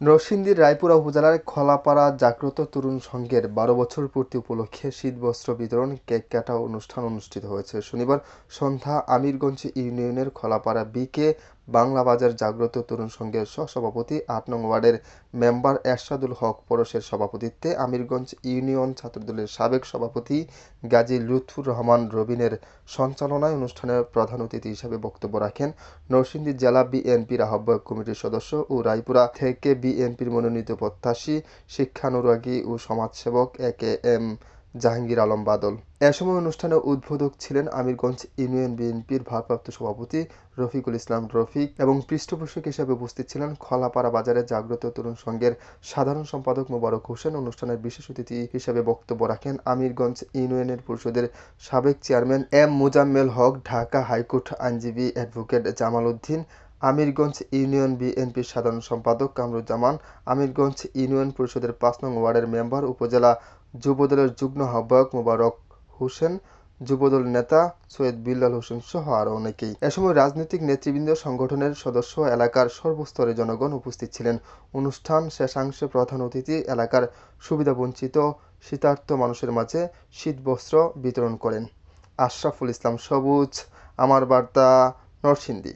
নরসিংদীর রায়পুরা উপজেলার খলাপাড়া জাগ্রত তরুণ সংঘের ১২ বছর পূর্তি উপলক্ষে শীতবস্ত্র বিতরণ কেক কাটা অনুষ্ঠান অনুষ্ঠিত হয়েছে শনিবার সন্ধ্যা আমিরগঞ্জ ইউনিয়নের খলাপাড়া বিকে বাংলা বাজার জাগ্রত তরুণ সংঘের সহসভাপতি ৮ নং ওয়ার্ডের মেম্বার এরশাদুল হক পরশের সভাপতিত্বে আমিরগঞ্জ ইউনিয়ন ছাত্রদলের সাবেক সভাপতি গাজী লুৎফুর রহমান রবিনের সঞ্চালনায় অনুষ্ঠানে প্রধান অতিথি হিসেবে বক্তব্য রাখেন নরসিংদী জেলা বিএনপির আহ্বায়ক কমিটির সদস্য ও রায়পুরা থেকে বিএনপির মনোনীত প্রত্যাশী শিক্ষানুরাগী ও সমাজসেবক এ.কে.এম. জাহাঙ্গীর আলম বাদল। এ সময় অনুষ্ঠানে উদ্বোধক ছিলেন আমিরগঞ্জ ইউনিয়ন বিএনপির ভারপ্রাপ্ত সভাপতি রফিকুল ইসলাম রফিক এবং পৃষ্ঠপোষক হিসেবে উপস্থিত ছিলেন খলাপাড়া বাজারের জাগ্রত তরুণ সংঘের সাধারণ সম্পাদক মোবারক হোসেন। অনুষ্ঠানের বিশেষ অতিথি হিসেবে বক্তব্য রাখেন আমিরগঞ্জ ইউনিয়নের পরিষদের সাবেক chairman M Mozammel Haque, Dhaka high court আইনজীবী অ্যাডভোকেট জামাল উদ্দিন, আমিরগঞ্জ ইউনিয়ন বিএনপির সাধারণ সম্পাদক কামরুজ্জামান, আমিরগঞ্জ ইউনিয়ন পরিষদের ৫ নং ওয়ার্ডের মেম্বার, উপজেলা যুবদলের যুগ্ম আহ্বায়ক মোবারক হোসেন, যুবদল নেতা সৈয়দ বিল্লাল হোসেন সহ আরও অনেকেই। এ সময় রাজনৈতিক নেতৃবৃন্দ, সংগঠনের সদস্য, এলাকার সর্বস্তরের জনগণ উপস্থিত ছিলেন। অনুষ্ঠান শেষাংশে প্রধান অতিথি এলাকার সুবিধাবঞ্চিত শীতার্ত মানুষের মাঝে শীতবস্ত্র বিতরণ করেন। আশরাফুল ইসলাম সবুজ, আমার বার্তা, নরসিংদী।